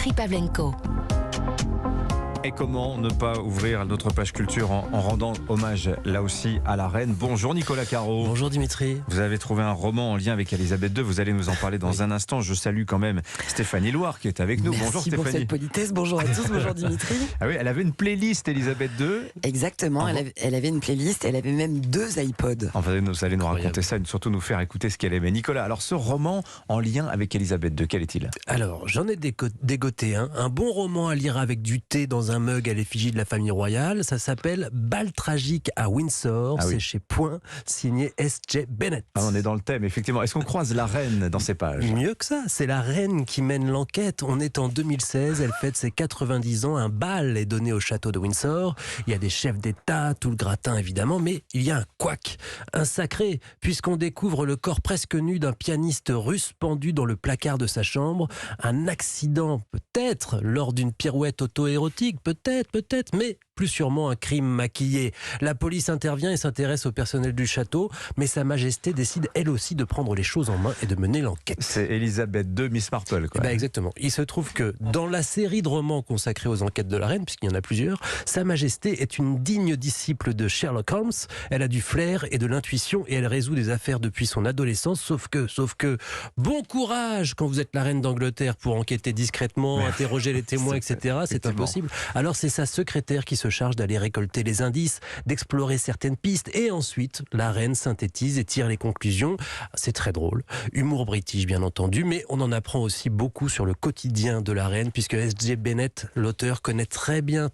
Dimitri Pavlenko. Et comment ne pas ouvrir notre page culture en rendant hommage là aussi à la reine. Bonjour Nicolas Caro. Bonjour Dimitri. Vous avez trouvé un roman en lien avec Elisabeth II, vous allez nous en parler dans un instant. Je salue quand même Stéphanie Loire qui est avec nous. Merci bonjour Stéphanie. pour cette politesse, bonjour à tous, bonjour Dimitri. Ah oui, elle avait une playlist Elisabeth II. Exactement, elle avait une playlist, elle avait même 2 iPods. Enfin, vous allez nous raconter ça et surtout nous faire écouter ce qu'elle aimait. Nicolas, alors ce roman en lien avec Elisabeth II, quel est-il ? Alors, j'en ai dégoté un bon roman à lire avec du thé dans un mug à l'effigie de la famille royale. Ça s'appelle Bal tragique à Windsor. Ah oui. C'est chez Point, signé S.J. Bennett. Ah, on est dans le thème, effectivement. Est-ce qu'on croise la reine dans ces pages ? Mieux que ça, c'est la reine qui mène l'enquête. On est en 2016, elle fête ses 90 ans. Un bal est donné au château de Windsor. Il y a des chefs d'État, tout le gratin évidemment, mais il y a un couac, un sacré, puisqu'on découvre le corps presque nu d'un pianiste russe pendu dans le placard de sa chambre. Un accident, peut-être, lors d'une pirouette auto-érotique, peut-être, mais plus sûrement un crime maquillé. La police intervient et s'intéresse au personnel du château, mais Sa Majesté décide elle aussi de prendre les choses en main et de mener l'enquête. C'est Elisabeth II, Miss Marple, quoi. Exactement. Il se trouve que dans la série de romans consacrés aux enquêtes de la reine, puisqu'il y en a plusieurs, Sa Majesté est une digne disciple de Sherlock Holmes. Elle a du flair et de l'intuition et elle résout des affaires depuis son adolescence, sauf que bon courage quand vous êtes la reine d'Angleterre pour enquêter discrètement, interroger les témoins, etc. C'est impossible. Alors c'est sa secrétaire qui se charge d'aller récolter les indices, d'explorer certaines pistes et ensuite la reine synthétise et tire les conclusions. C'est très drôle. Humour british bien entendu, mais on en apprend aussi beaucoup sur le quotidien de la reine puisque S.J. Bennett, l'auteur, connaît très bien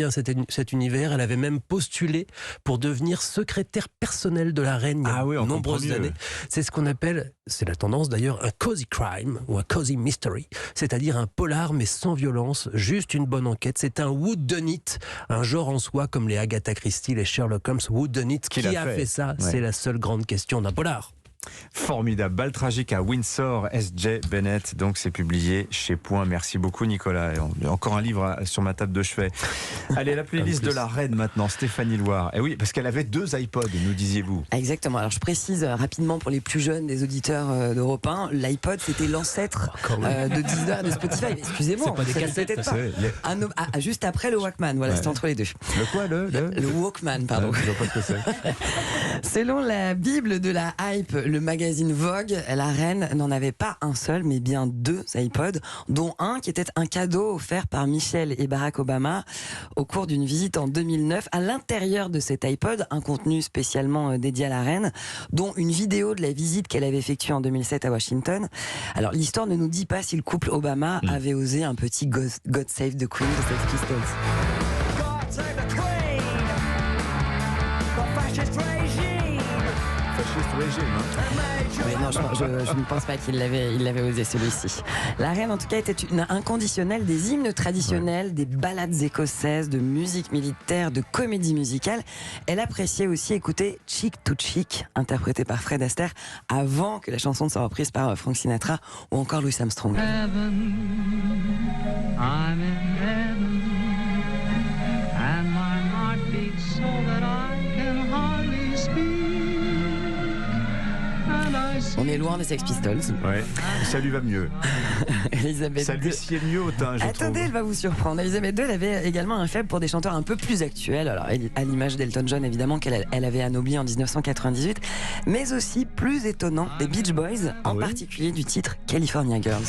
cet univers. Elle avait même postulé pour devenir secrétaire personnelle de la reine il y a de nombreuses années. C'est ce qu'on appelle, c'est la tendance d'ailleurs, un cozy crime ou un cozy mystery, c'est-à-dire un polar mais sans violence, juste une bonne enquête. C'est un whodunit, un genre en soi comme les Agatha Christie, les Sherlock Holmes. Whodunit, qui a fait ça? C'est la seule grande question d'un polar. Formidable. Bal tragique à Windsor, S.J. Bennett. Donc c'est publié chez Point. Merci beaucoup Nicolas. Et encore un livre sur ma table de chevet. Allez, la playlist de la reine maintenant, Stéphanie Loire. Et oui, parce qu'elle avait 2 iPods, nous disiez-vous. Exactement. Alors je précise rapidement pour les plus jeunes des auditeurs d'Europe 1, l'iPod c'était l'ancêtre de Deezer et de Spotify. Excusez-moi, c'est pas des cassettes, pas. Juste après le Walkman, voilà, c'était entre les deux. Le quoi le Walkman, pardon. Je vois pas ce que c'est. Selon la Bible de la hype, le magazine Vogue, la reine n'en avait pas un seul, mais bien 2 iPods, dont un qui était un cadeau offert par Michelle et Barack Obama au cours d'une visite en 2009. À l'intérieur de cet iPod, un contenu spécialement dédié à la reine, dont une vidéo de la visite qu'elle avait effectuée en 2007 à Washington. Alors l'histoire ne nous dit pas si le couple Obama avait osé un petit God Save the Queen de Sex Pistols. God save the Queen, the fascist regime. Fasciste régime, Mais non, je ne pense pas qu'il l'avait osé celui-ci. La reine en tout cas était une inconditionnelle des hymnes traditionnels, des ballades écossaises, de musique militaire, de comédie musicale. Elle appréciait aussi écouter Chick to Chick, interprété par Fred Astaire, avant que la chanson ne soit reprise par Frank Sinatra ou encore Louis Armstrong. Heaven, I'm in heaven, and my heart beats so that I can hardly speak. On est loin des Sex Pistols. Ouais, ça lui va mieux. Elisabeth ça lui sied mieux au teint, je Attendez, trouve. elle va vous surprendre. Elisabeth II, elle avait également un faible pour des chanteurs un peu plus actuels. Alors, à l'image d'Elton John, évidemment, qu'elle avait anobli en 1998. Mais aussi, plus étonnant, des Beach Boys, en particulier du titre California Girls.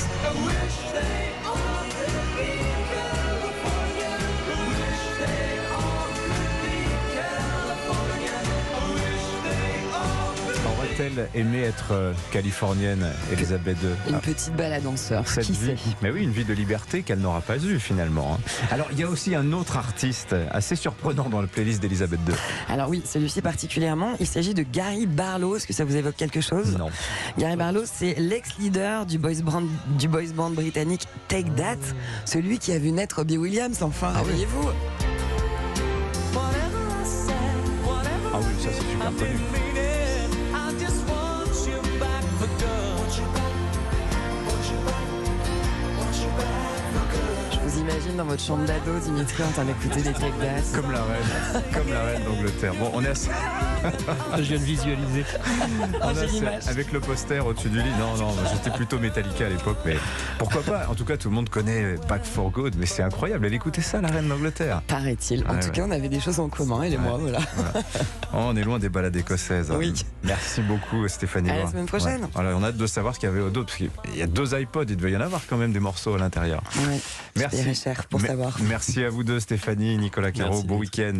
Aurait-elle aimé être californienne, Elisabeth II? Une petite balade en surf, Cette qui vie, sait? mais oui, une vie de liberté qu'elle n'aura pas eue finalement. Alors il y a aussi un autre artiste assez surprenant dans la playlist d'Elisabeth II. Alors oui, celui-ci particulièrement, il s'agit de Gary Barlow. Est-ce que ça vous évoque quelque chose? Non. Gary Barlow, c'est l'ex-leader du boys band britannique Take That, celui qui a vu naître Robbie Williams, enfin, réveillez-vous. Ah oui, ça c'est super connu. Je vous imagine imagine dans votre chambre d'ado, Dimitri, en train d'écouter des Take That. Comme la reine d'Angleterre. Bon, on est assez... Je viens de visualiser. on est j'ai assez- l'image. avec le poster au-dessus du lit. Non, j'étais plutôt Metallica à l'époque, mais pourquoi pas. En tout cas, tout le monde connaît Back for Good, mais c'est incroyable. Elle écoutait ça, la reine d'Angleterre. Paraît-il. En Ouais, tout ouais. cas, on avait des choses en commun, elle et moi, voilà. Oh, on est loin des balades écossaises. Oui. Merci beaucoup, Stéphanie. À la Loire. semaine prochaine. Voilà, on a hâte de savoir ce qu'il y avait d'autre, parce qu'il y a 2 iPods, il devait y en avoir quand même des morceaux à l'intérieur. Ouais. Je Merci. paierais cher pour savoir. Merci à vous deux, Stéphanie, Nicolas Caro. Merci, Bon Dimitri. week-end.